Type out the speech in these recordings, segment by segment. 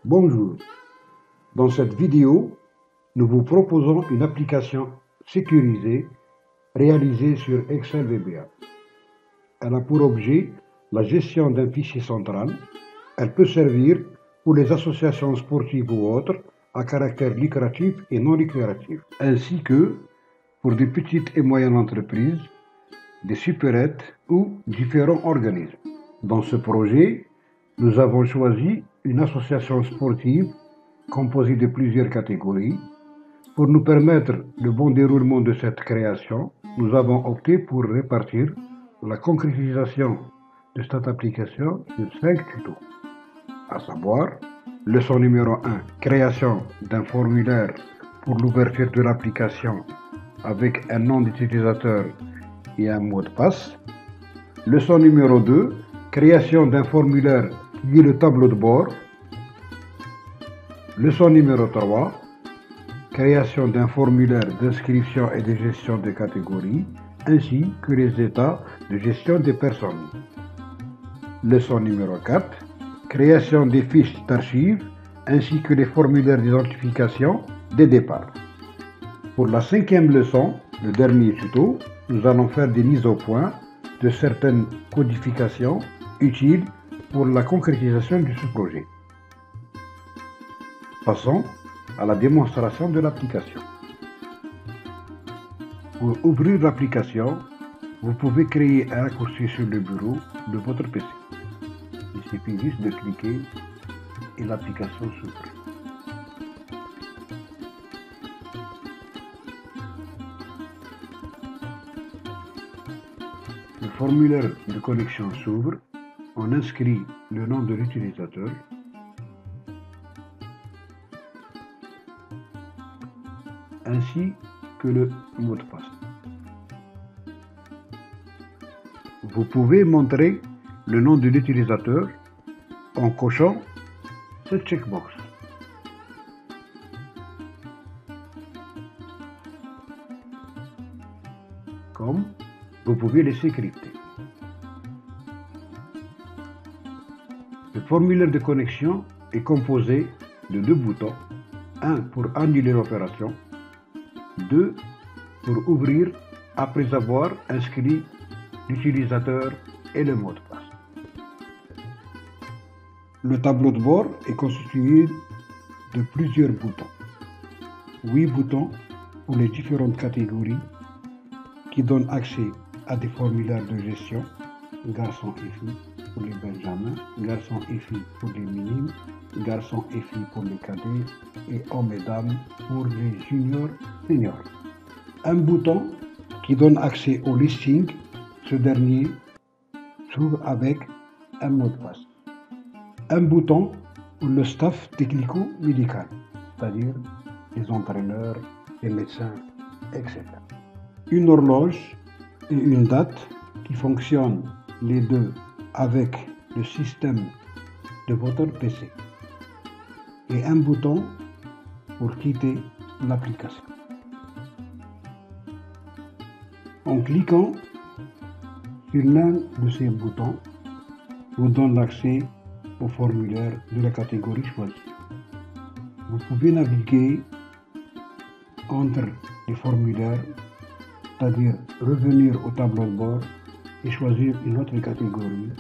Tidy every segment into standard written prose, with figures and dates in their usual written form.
Bonjour, dans cette vidéo, nous vous proposons une application sécurisée réalisée sur Excel VBA. Elle a pour objet la gestion d'un fichier central. Elle peut servir pour les associations sportives ou autres à caractère lucratif et non lucratif, ainsi que pour des petites et moyennes entreprises, des supérettes ou différents organismes. Dans ce projet, nous avons choisi une association sportive composée de plusieurs catégories. Pour nous permettre le bon déroulement de cette création, nous avons opté pour répartir la concrétisation de cette application sur 5 tutos, à savoir leçon numéro 1, création d'un formulaire pour l'ouverture de l'application avec un nom d'utilisateur et un mot de passe. Leçon numéro 2, création d'un formulaire qui est le tableau de bord. Leçon numéro 3, création d'un formulaire d'inscription et de gestion des catégories, ainsi que les états de gestion des personnes. Leçon numéro 4, création des fiches d'archives, ainsi que les formulaires d'identification des départs. Pour la 5e leçon, le dernier tuto, nous allons faire des mises au point de certaines codifications utiles pour la concrétisation de ce projet. Passons à la démonstration de l'application. Pour ouvrir l'application, vous pouvez créer un raccourci sur le bureau de votre PC. Il suffit juste de cliquer et l'application s'ouvre. Le formulaire de connexion s'ouvre. On inscrit le nom de l'utilisateur, ainsi que le mot de passe. Vous pouvez montrer le nom de l'utilisateur en cochant cette checkbox. Comme vous pouvez laisser crypter. Le formulaire de connexion est composé de 2 boutons, un pour annuler l'opération, 2 pour ouvrir après avoir inscrit l'utilisateur et le mot de passe. Le tableau de bord est constitué de plusieurs boutons. 8 boutons pour les différentes catégories qui donnent accès à des formulaires de gestion, garçons et filles pour les benjamins, garçons et filles pour les minimes, garçons et filles pour les cadets et hommes et dames pour les juniors seniors. Un bouton qui donne accès au listing, ce dernier s'ouvre avec un mot de passe. Un bouton pour le staff technico-médical, c'est-à-dire les entraîneurs, les médecins, etc. Une horloge et une date qui fonctionnent les deux avec le système de votre PC. Et un bouton pour quitter l'application. En cliquant sur l'un de ces boutons, vous donne l'accès au formulaire de la catégorie choisie. Vous pouvez naviguer entre les formulaires, c'est-à-dire revenir au tableau de bord et choisir une autre catégorie,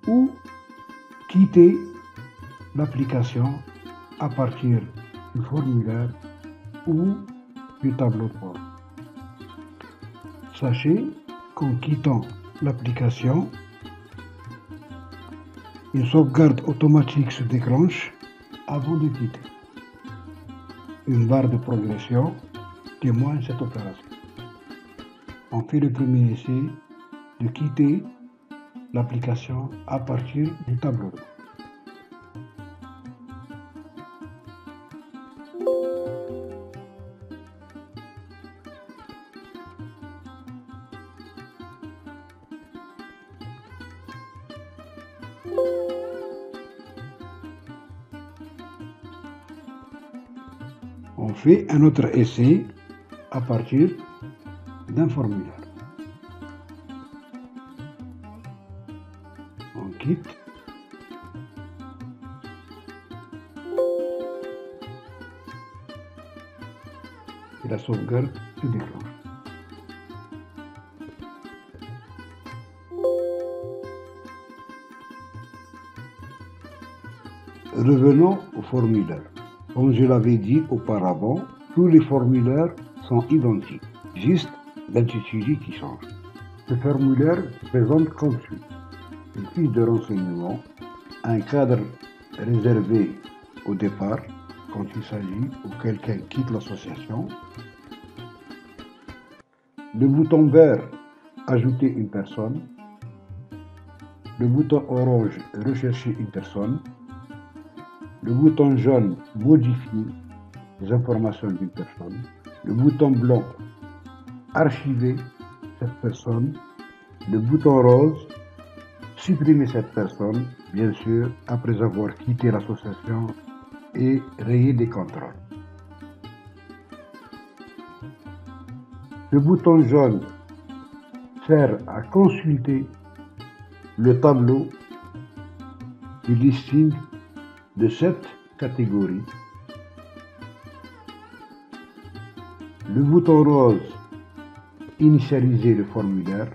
ou quitter l'application à partir du formulaire ou du tableau de bord. Sachez qu'en quittant l'application, une sauvegarde automatique se déclenche avant de quitter. Une barre de progression témoigne cette opération. On fait le premier essai de quitter l'application à partir du tableau. On fait un autre essai à partir d'un formulaire. On quitte. Et la sauvegarde se déclenche. Revenons au formulaire. Comme je l'avais dit auparavant, tous les formulaires sont identiques, juste l'intitulé qui change. Ce formulaire se présente comme suit. Une fiche de renseignement, un cadre réservé au départ, quand il s'agit ou quelqu'un quitte l'association, le bouton vert, ajouter une personne, le bouton orange, rechercher une personne, le bouton jaune, modifier les informations d'une personne, le bouton blanc, archiver cette personne, le bouton rose, supprimer cette personne, bien sûr, après avoir quitté l'association et rayer des contrôles. Le bouton jaune sert à consulter le tableau du listing de cette catégorie. Le bouton rose, initialiser le formulaire.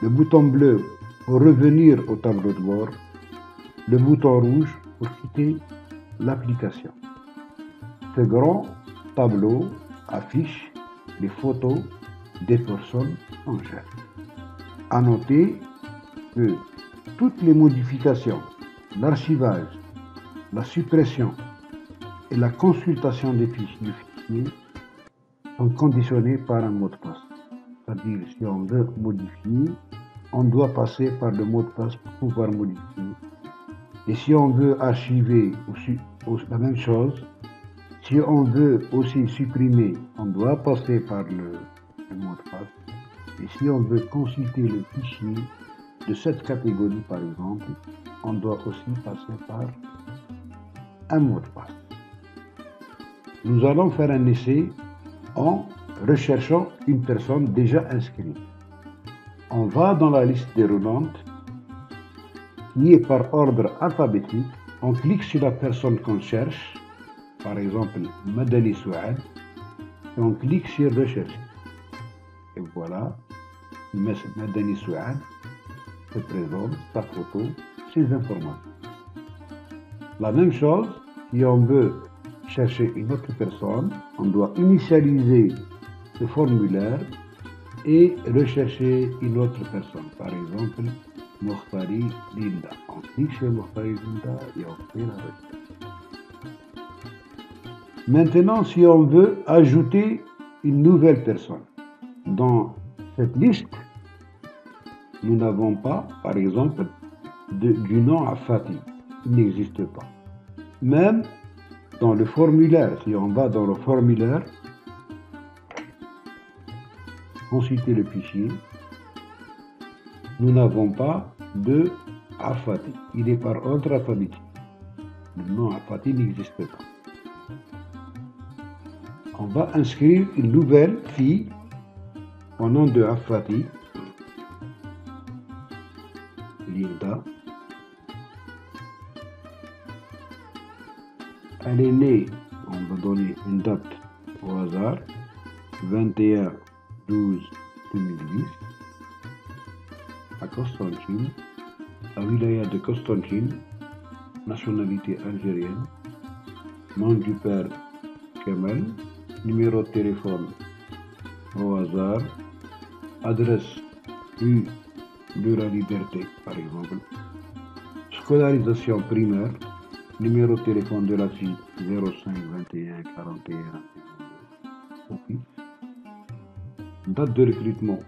Le bouton bleu pour revenir au tableau de bord. Le bouton rouge pour quitter l'application. Ce grand tableau affiche les photos des personnes en jeu. À noter que toutes les modifications, l'archivage, la suppression et la consultation des fichiers sont conditionnées par un mot de passe. C'est-à-dire, si on veut modifier, on doit passer par le mot de passe pour pouvoir modifier. Et si on veut archiver la même chose, si on veut aussi supprimer, on doit passer par le mot de passe. Et si on veut consulter le fichier de cette catégorie, par exemple, on doit aussi passer par un mot de passe. Nous allons faire un essai en recherchant une personne déjà inscrite. On va dans la liste déroulante qui est par ordre alphabétique. On clique sur la personne qu'on cherche, par exemple Madani Souad, et on clique sur rechercher. Et voilà, Madani Souad se présente sa photo, ses informations. La même chose, si on veut chercher une autre personne, on doit initialiser ce formulaire et rechercher une autre personne. Par exemple, Mokhtari Linda. On clique sur Mokhtari Linda et on fait la recherche. Maintenant, si on veut ajouter une nouvelle personne, dans cette liste, nous n'avons pas, par exemple, du nom à Fatih. Il n'existe pas. Même dans le formulaire, si on va dans le formulaire, consulter le fichier, nous n'avons pas de Afati. Il est par ordre alphabétique. Le nom Afati n'existe pas. On va inscrire une nouvelle fille au nom de Afati, Linda. Elle est née, on va donner une date au hasard, 21/12/2010, à Constantine, à Wilaya de Constantine, nationalité algérienne, nom du père Kemal, numéro de téléphone au hasard, adresse rue de la Liberté par exemple, scolarisation primaire, numéro de téléphone de la fille 05 21 41 office, date de recrutement,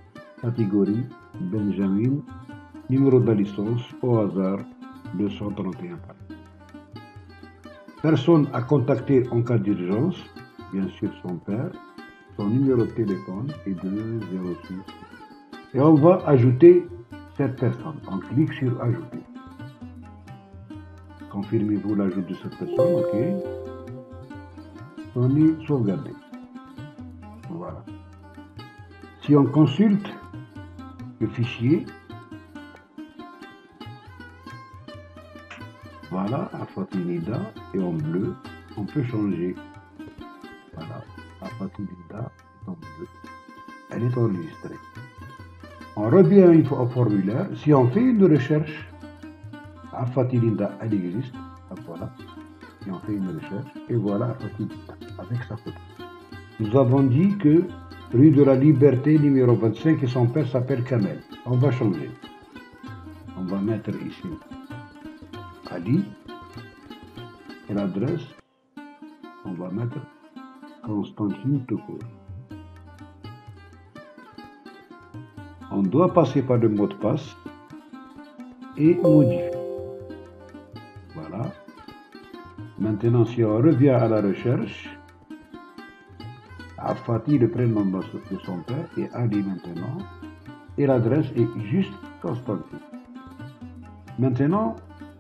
catégorie, Benjamin, numéro de la licence, au hasard, 231. Personne à contacter en cas d'urgence, bien sûr son père, son numéro de téléphone est 206. Et on va ajouter cette personne. On clique sur ajouter. Confirmez-vous l'ajout de cette personne, ok. On est sauvegardé. Voilà. Si on consulte le fichier, voilà, Afati Linda et en bleu, on peut changer. Voilà, Afati Linda est en bleu. Elle est enregistrée. On revient au formulaire. Si on fait une recherche, Afati Linda, elle existe. Voilà. Si on fait une recherche, et voilà Afati Linda avec sa photo. Nous avons dit que rue de la Liberté, numéro 25, et son père s'appelle Kamel. On va changer. On va mettre ici Ali. Et l'adresse, on va mettre Constantine tout court. On doit passer par le mot de passe et modifier. Voilà. Maintenant, si on revient à la recherche, Afati, le prénom de son père, et Ali maintenant, et l'adresse est juste Constantine. Maintenant,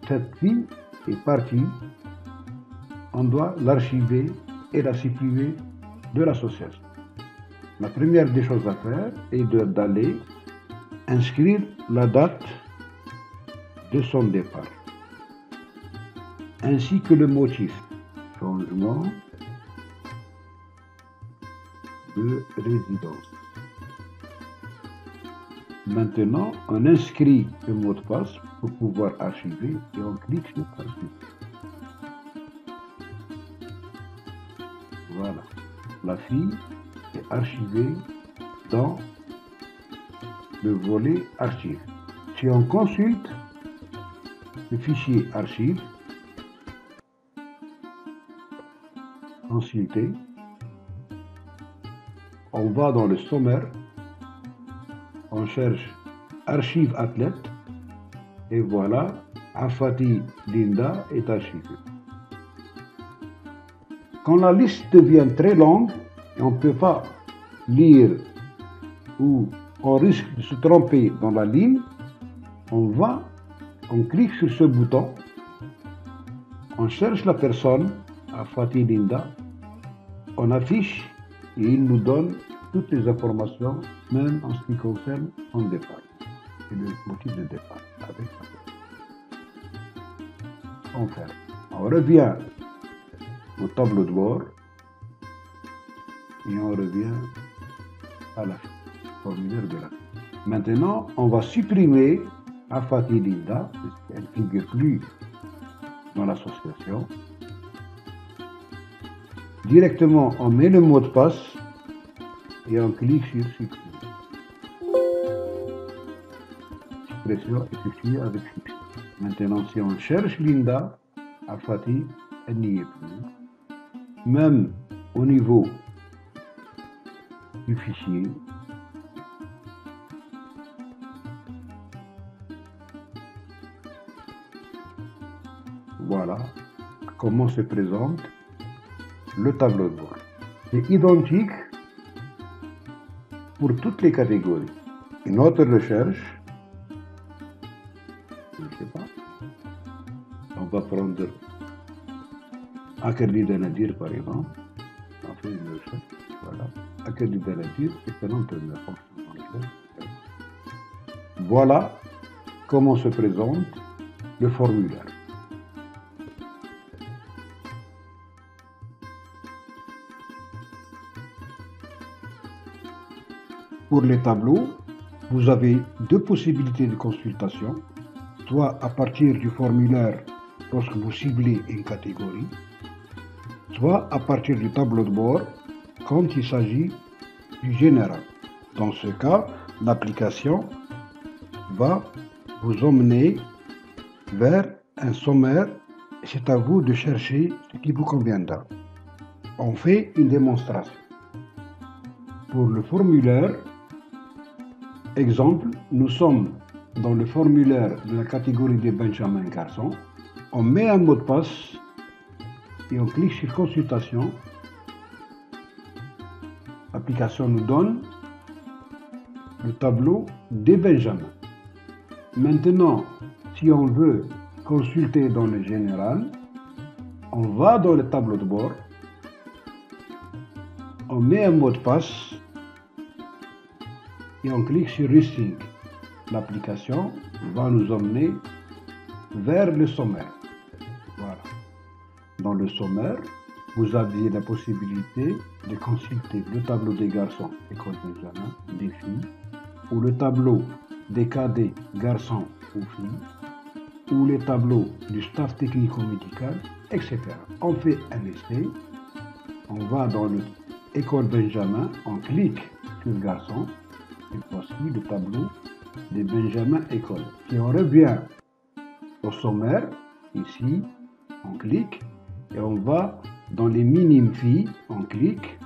cette fille est partie, on doit l'archiver et la supprimer de l'association. La première des choses à faire est d'aller inscrire la date de son départ, ainsi que le motif, changement de résidence. Maintenant, on inscrit le mot de passe pour pouvoir archiver et on clique sur archiver. Voilà, la fille est archivée dans le volet archive. Si on consulte le fichier archive, consulter, on va dans le sommaire, on cherche archive athlète et voilà, Afati Linda est archivée. Quand la liste devient très longue et on ne peut pas lire ou on risque de se tromper dans la ligne, on clique sur ce bouton, on cherche la personne, Afati Linda, on affiche et il nous donne toutes les informations, même en ce qui concerne son départ et le motif de départ. Avec ça. On revient au tableau de bord et on revient à la formulaire de la. Maintenant, on va supprimer Afati Linda, elle ne figure plus dans l'association. Directement, on met le mot de passe et on clique sur supprimer. Suppression effectuée avec succès. Maintenant, si on cherche Linda, Afati, elle n'y est plus. Même au niveau du fichier, voilà comment se présente le tableau de bord. C'est identique pour toutes les catégories. Une autre recherche, je ne sais pas, on va prendre Akarli Danadir par exemple, on fait une recherche, voilà, Akarli Danadir est un entraîneur. Voilà comment se présente le formulaire. Pour les tableaux, vous avez deux possibilités de consultation, soit à partir du formulaire lorsque vous ciblez une catégorie, soit à partir du tableau de bord quand il s'agit du général. Dans ce cas, l'application va vous emmener vers un sommaire et c'est à vous de chercher ce qui vous conviendra. On fait une démonstration. Pour le formulaire, exemple, nous sommes dans le formulaire de la catégorie des Benjamin Garçon. On met un mot de passe et on clique sur consultation. L'application nous donne le tableau des Benjamin. Maintenant, si on veut consulter dans le général, on va dans le tableau de bord, on met un mot de passe et on clique sur Resync. L'application va nous emmener vers le sommaire. Voilà. Dans le sommaire, vous aviez la possibilité de consulter le tableau des garçons, école Benjamin, des filles, ou le tableau des cadets, garçons ou filles, ou les tableaux du staff technico-médical, etc. On fait un essai, on va dans l'école Benjamin, on clique sur garçon, et voici le tableau des Benjamin école. Si on revient au sommaire, ici, on clique, et on va dans les minimes filles, on clique,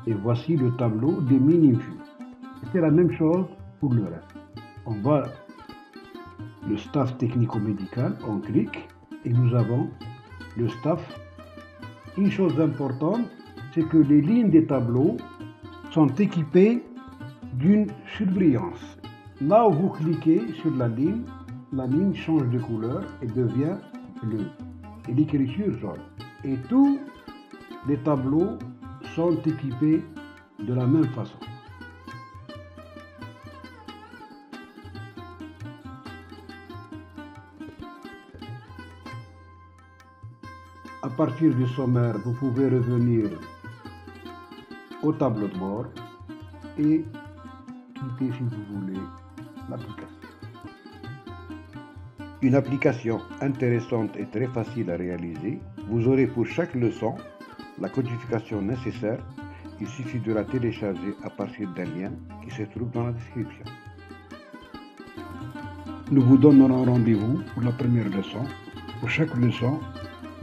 et voici le tableau des minimes filles. C'est la même chose pour le reste. On va le staff technico-médical, on clique et nous avons le staff. Une chose importante, c'est que les lignes des tableaux sont équipées d'une surbrillance. Là où vous cliquez sur la ligne change de couleur et devient bleue. Et l'écriture jaune. Et tous les tableaux sont équipés de la même façon. À partir du sommaire, vous pouvez revenir au tableau de bord et quitter, si vous voulez, l'application. Une application intéressante et très facile à réaliser. Vous aurez pour chaque leçon la codification nécessaire. Il suffit de la télécharger à partir d'un lien qui se trouve dans la description. Nous vous donnerons rendez-vous pour la première leçon. Pour chaque leçon,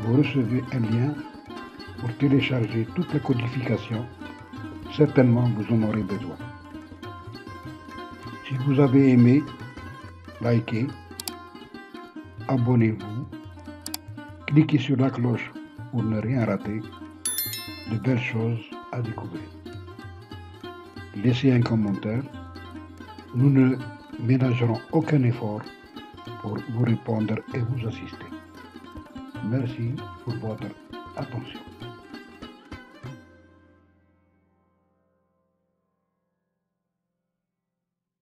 vous recevez un lien pour télécharger toute la codification. Certainement, vous en aurez besoin. Si vous avez aimé, likez, abonnez-vous, cliquez sur la cloche pour ne rien rater, de belles choses à découvrir. Laissez un commentaire, nous ne ménagerons aucun effort pour vous répondre et vous assister. Merci pour votre attention.